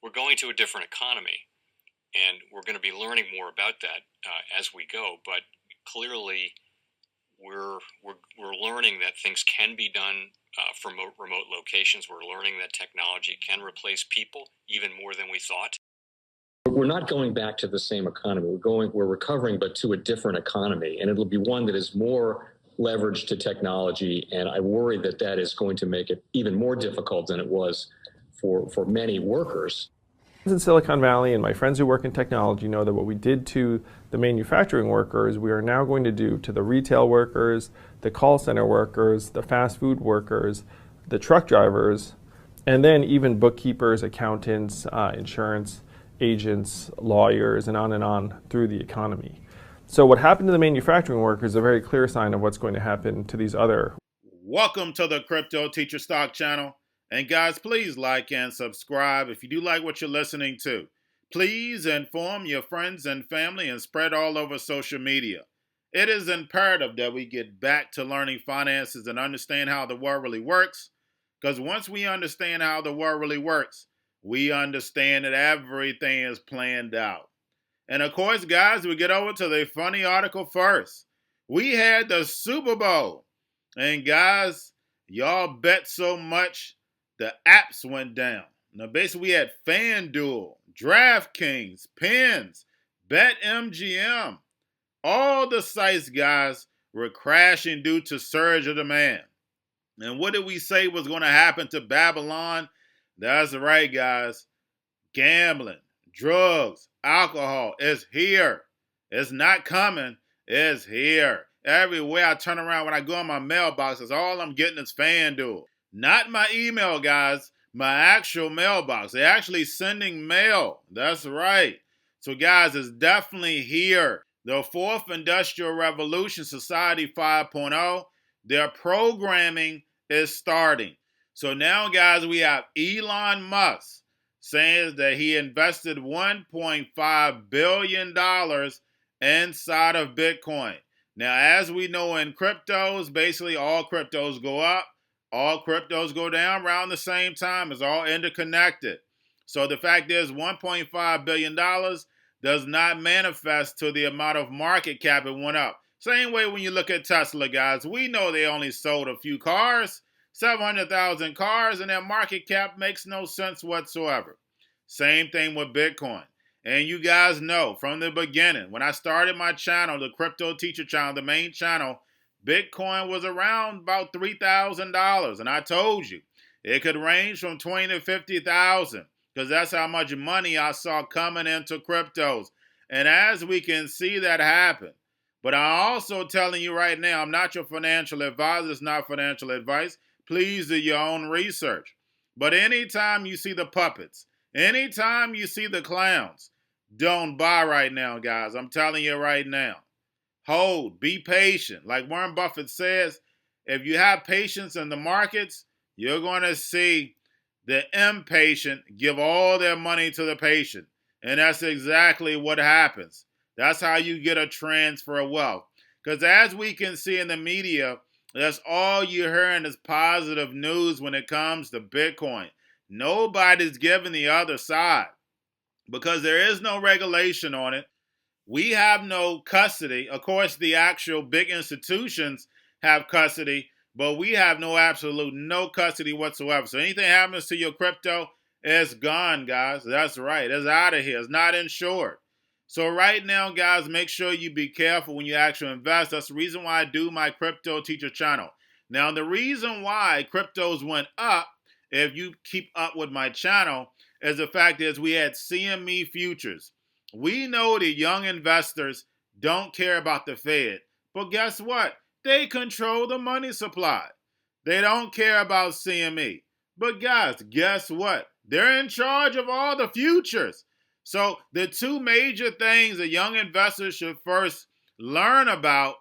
we're going to a different economy, and we're going to be learning more about that as we go. But clearly, we're learning that things can be done from remote locations. We're learning that technology can replace people even more than we thought. We're not going back to the same economy. We're recovering, but to a different economy, and it'll be one that is more leveraged to technology. And I worry that that is going to make it even more difficult than it was for many workers. In Silicon Valley, and my friends who work in technology know that what we did to the manufacturing workers, we are now going to do to the retail workers, the call center workers, the fast food workers, the truck drivers, and then even bookkeepers, accountants, insurance agents, lawyers, and on through the economy. So what happened to the manufacturing workers is a very clear sign of what's going to happen to these other. Welcome to the Crypto Teacher Stock Channel. And guys, please like and subscribe if you do like what you're listening to. Please inform your friends and family and spread all over social media. It is imperative that we get back to learning finances and understand how the world really works. Because once we understand how the world really works, we understand that everything is planned out. And of course, guys, we get over to the funny article first. We had the Super Bowl. And guys, y'all bet so much, the apps went down. Now, basically, we had FanDuel, DraftKings, Pins, BetMGM. All the sites, guys, were crashing due to surge of demand. And what did we say was going to happen to Babylon? That's right, guys. Gambling, drugs, alcohol is here. It's not coming. It's here. Everywhere I turn around when I go in my mailbox, all I'm getting is FanDuel. Not my email, guys. My actual mailbox. They're actually sending mail. That's right. So, guys, it's definitely here. The fourth industrial revolution, Society 5.0, their programming is starting. So now, guys, we have Elon Musk saying that he invested $1.5 billion inside of Bitcoin. Now, as we know in cryptos, basically all cryptos go up, all cryptos go down around the same time. It's all interconnected. So the fact is $1.5 billion does not manifest to the amount of market cap it went up. Same way when you look at Tesla, guys, we know they only sold a few cars. 700,000 cars, and their market cap makes no sense whatsoever. Same thing with Bitcoin. And you guys know from the beginning, when I started my channel, the Crypto Teacher channel, the main channel, Bitcoin was around about $3,000. And I told you, it could range from $20,000 to $50,000 because that's how much money I saw coming into cryptos. And as we can see that happen. But I'm also telling you right now, I'm not your financial advisor. It's not financial advice. Please do your own research. But anytime you see the puppets, anytime you see the clowns, don't buy right now, guys. I'm telling you right now. Hold, be patient. Like Warren Buffett says, if you have patience in the markets, you're going to see the impatient give all their money to the patient. And that's exactly what happens. That's how you get a transfer of wealth. Because as we can see in the media, that's all you're hearing is positive news when it comes to Bitcoin. Nobody's giving the other side because there is no regulation on it. We have no custody. Of course, the actual big institutions have custody, but we have no custody whatsoever. So anything happens to your crypto, it's gone, guys. That's right. It's out of here. It's not insured. So right now, guys, make sure you be careful when you actually invest. That's the reason why I do my Crypto Teacher channel. Now, the reason why cryptos went up, if you keep up with my channel, is the fact is we had CME futures. We know the young investors don't care about the Fed. But guess what? They control the money supply. They don't care about CME. But guys, guess what? They're in charge of all the futures. So the two major things that young investors should first learn about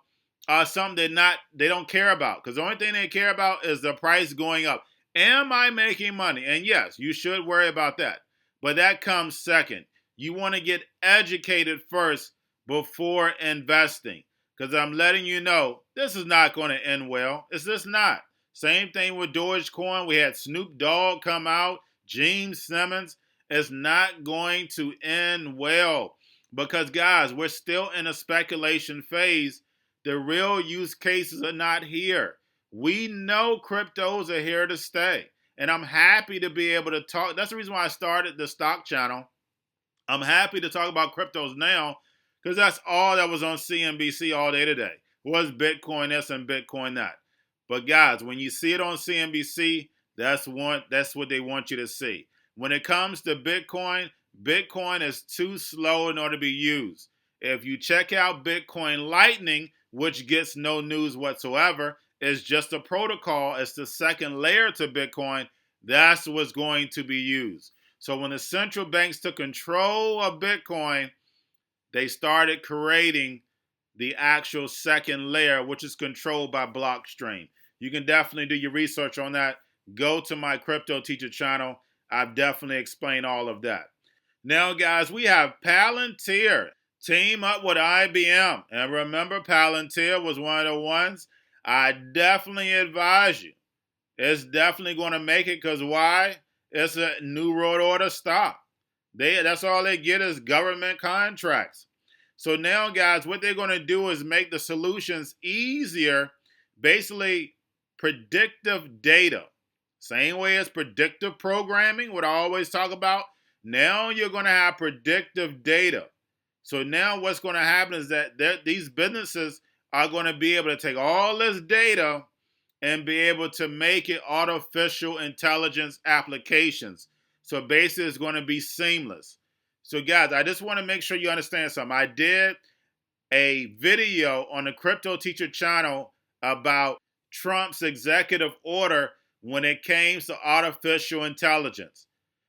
are something they don't care about. Because the only thing they care about is the price going up. Am I making money? And yes, you should worry about that. But that comes second. You want to get educated first before investing. Because I'm letting you know, this is not going to end well. It's just not. Same thing with Dogecoin. We had Snoop Dogg come out, Gene Simmons. It's not going to end well because, guys, we're still in a speculation phase. The real use cases are not here. We know cryptos are here to stay. And I'm happy to be able to talk. That's the reason why I started the stock channel. I'm happy to talk about cryptos now because that's all that was on CNBC all day today was Bitcoin this and Bitcoin that. But guys, when you see it on CNBC, that's what they want you to see. When it comes to Bitcoin, Bitcoin is too slow in order to be used. If you check out Bitcoin Lightning, which gets no news whatsoever, it's just a protocol. It's the second layer to Bitcoin. That's what's going to be used. So when the central banks took control of Bitcoin, they started creating the actual second layer, which is controlled by blockchain. You can definitely do your research on that. Go to my Crypto Teacher channel. I've definitely explained all of that. Now, guys, we have Palantir team up with IBM. And remember, Palantir was one of the ones I definitely advise you. It's definitely going to make it because why? It's a New World Order stock. That's all they get is government contracts. So now, guys, what they're going to do is make the solutions easier. Basically, predictive data. Same way as predictive programming, what I always talk about. Now you're going to have predictive data. So now what's going to happen is that these businesses are going to be able to take all this data and be able to make it artificial intelligence applications. So basically it's going to be seamless. So guys, I just want to make sure you understand something. I did a video on the Crypto Teacher channel about Trump's executive order when it came to artificial intelligence,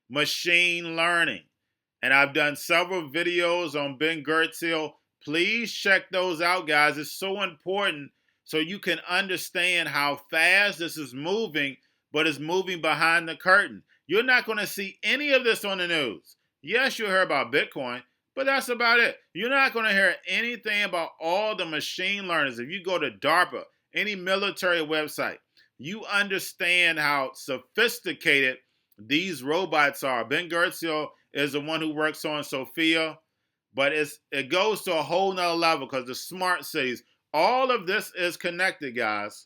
machine learning. And I've done several videos on Ben Gertzel. Please check those out, guys. It's so important so you can understand how fast this is moving, but it's moving behind the curtain. You're not going to see any of this on the news. Yes, you'll hear about Bitcoin, but that's about it. You're not going to hear anything about all the machine learners. If you go to DARPA, any military website, you understand how sophisticated these robots are. Ben Gertzel is the one who works on Sophia, but it goes to a whole nother level because the smart cities, all of this is connected, guys.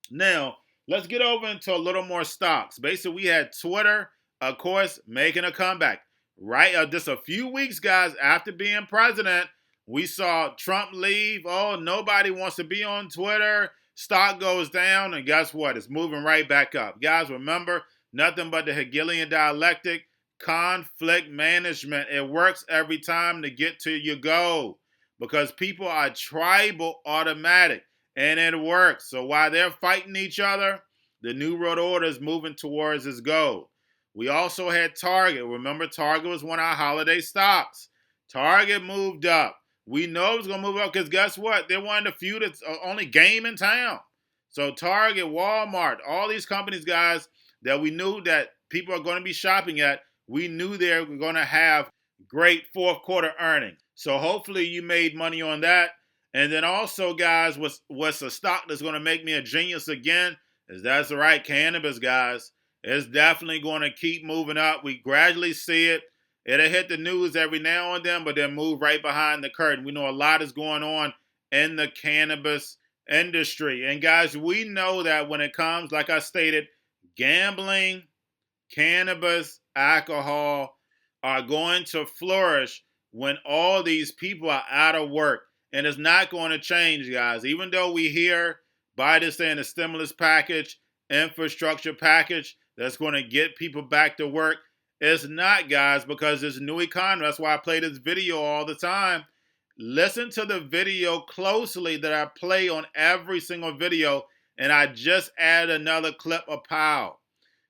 Now, let's get over into a little more stocks. Basically, we had Twitter, of course, making a comeback. Right, just a few weeks, guys, after being president, we saw Trump leave. Oh, nobody wants to be on Twitter. Stock goes down, and guess what? It's moving right back up. Guys, remember, nothing but the Hegelian dialectic, conflict management. It works every time to get to your goal because people are tribal automatic, and it works. So while they're fighting each other, the New World Order is moving towards its goal. We also had Target. Remember, Target was one of our holiday stocks. Target moved up. We know it was going to move up because guess what? They're one of the few that's only game in town. So Target, Walmart, all these companies, guys, that we knew that people are going to be shopping at, we knew they were going to have great fourth quarter earnings. So hopefully you made money on that. And then also, guys, what's a stock that's going to make me a genius again is that's the right cannabis, guys. It's definitely going to keep moving up. We gradually see it. It'll hit the news every now and then, but then move right behind the curtain. We know a lot is going on in the cannabis industry. And guys, we know that when it comes, like I stated, gambling, cannabis, alcohol are going to flourish when all these people are out of work. And it's not going to change, guys. Even though we hear Biden saying a stimulus package, infrastructure package that's going to get people back to work, it's not, guys, because it's new economy. That's why I play this video all the time. Listen to the video closely that I play on every single video, and I just added another clip of Powell.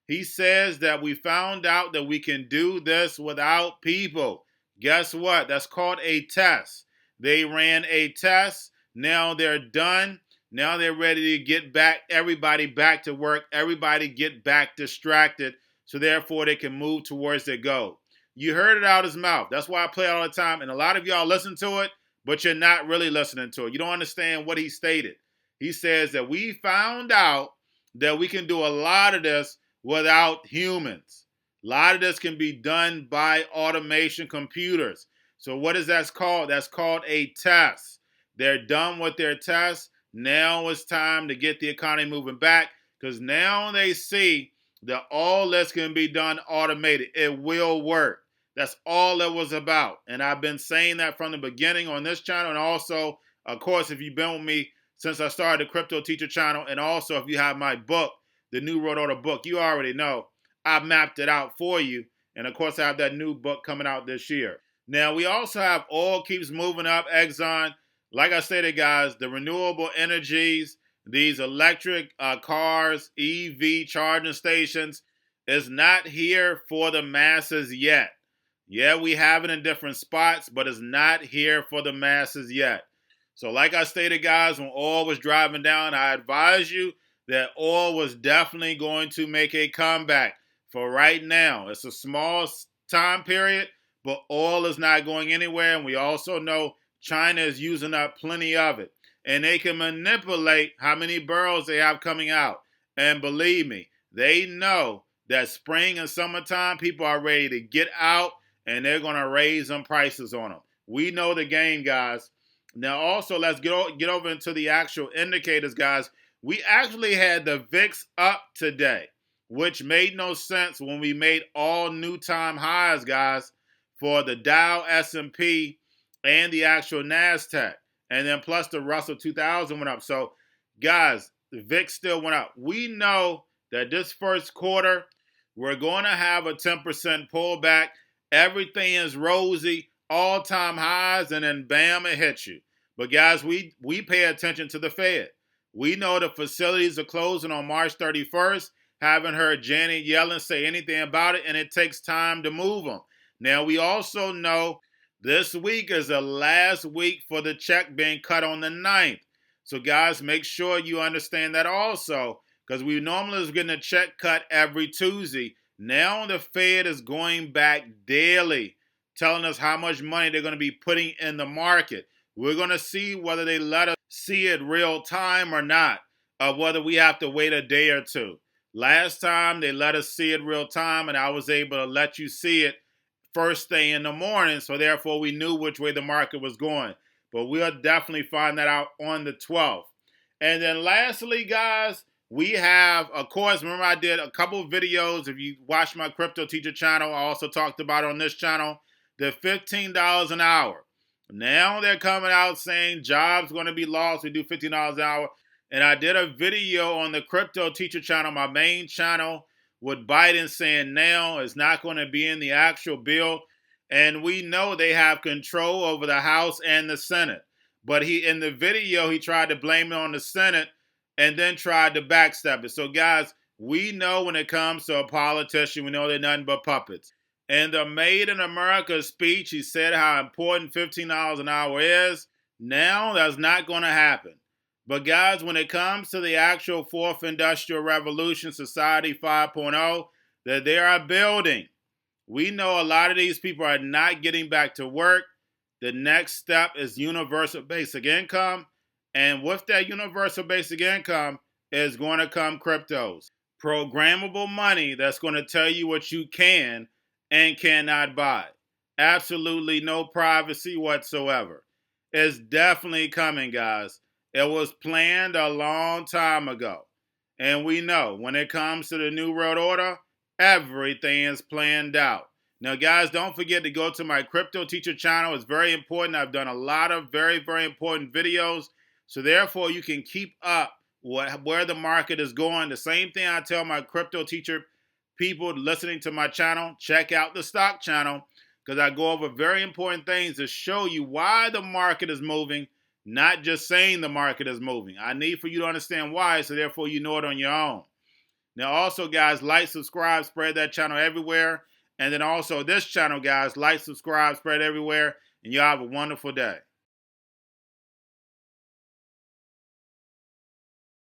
He says that we found out that we can do this without people. Guess what? That's called a test. They ran a test. Now they're done. Now they're ready to get back, everybody back to work, everybody get back distracted, so therefore they can move towards their goal. You heard it out his mouth. That's why I play it all the time, and a lot of y'all listen to it, but you're not really listening to it. You don't understand what he stated. He says that we found out that we can do a lot of this without humans. A lot of this can be done by automation computers. So what is that called? That's called a test. They're done with their test. Now it's time to get the economy moving back, because now they see that all this can be done automated. It will work. That's all it was about. And I've been saying that from the beginning on this channel. And also, of course, if you've been with me since I started the Crypto Teacher channel, and also if you have my book, the New World Order book, you already know I mapped it out for you. And of course, I have that new book coming out this year. Now, we also have oil keeps moving up, Exxon. Like I stated, guys, the renewable energies, these electric cars, EV charging stations, is not here for the masses yet. Yeah, we have it in different spots, but it's not here for the masses yet. So like I stated, guys, when oil was driving down, I advised you that oil was definitely going to make a comeback. For right now, it's a small time period, but oil is not going anywhere. And we also know China is using up plenty of it. And they can manipulate how many barrels they have coming out. And believe me, they know that spring and summertime, people are ready to get out, and they're going to raise them prices on them. We know the game, guys. Now, also, let's get over into the actual indicators, guys. We actually had the VIX up today, which made no sense when we made all new time highs, guys, for the Dow, S&P, and the actual NASDAQ. And then plus the Russell 2000 went up. So, guys, the VIX still went up. We know that this first quarter, we're going to have a 10% pullback. Everything is rosy, all-time highs, and then bam, it hits you. But, guys, we pay attention to the Fed. We know the facilities are closing on March 31st. Haven't heard Janet Yellen say anything about it, and it takes time to move them. Now, we also know this week is the last week for the check being cut on the 9th. So, guys, make sure you understand that also, because we normally was getting a check cut every Tuesday. Now the Fed is going back daily, telling us how much money they're going to be putting in the market. We're going to see whether they let us see it real time or not, or whether we have to wait a day or two. Last time, they let us see it real time, and I was able to let you see it first thing in the morning, so therefore we knew which way the market was going. But we'll definitely find that out on the 12th. And then lastly, guys, we have, of course, remember I did a couple of videos. If you watch my Crypto Teacher channel, I also talked about it on this channel, the $15 an hour. Now they're coming out saying jobs going to be lost. We do $15 an hour. And I did a video on the Crypto Teacher channel, my main channel, with Biden saying now it's not going to be in the actual bill. And we know they have control over the House and the Senate. But in the video, he tried to blame it on the Senate and then tried to backstep it. So, guys, we know when it comes to a politician, we know they're nothing but puppets. In the Made in America speech, he said how important $15 an hour is. Now that's not going to happen. But guys, when it comes to the actual Fourth Industrial Revolution, Society 5.0, that they are building, we know a lot of these people are not getting back to work. The next step is universal basic income. And with that universal basic income is going to come cryptos. Programmable money that's going to tell you what you can and cannot buy. Absolutely no privacy whatsoever. It's definitely coming, guys. It was planned a long time ago. And we know when it comes to the New World Order, everything is planned out. Now, guys, don't forget to go to my Crypto Teacher channel. It's very important. I've done a lot of very, very important videos. So, therefore, you can keep up where the market is going. The same thing I tell my Crypto Teacher people listening to my channel. Check out the stock channel, because I go over very important things to show you why the market is moving. Not just saying the market is moving. I need for you to understand why, so therefore you know it on your own. Now also, guys, like, subscribe, spread that channel everywhere. And then also this channel, guys, like, subscribe, spread everywhere. And y'all have a wonderful day.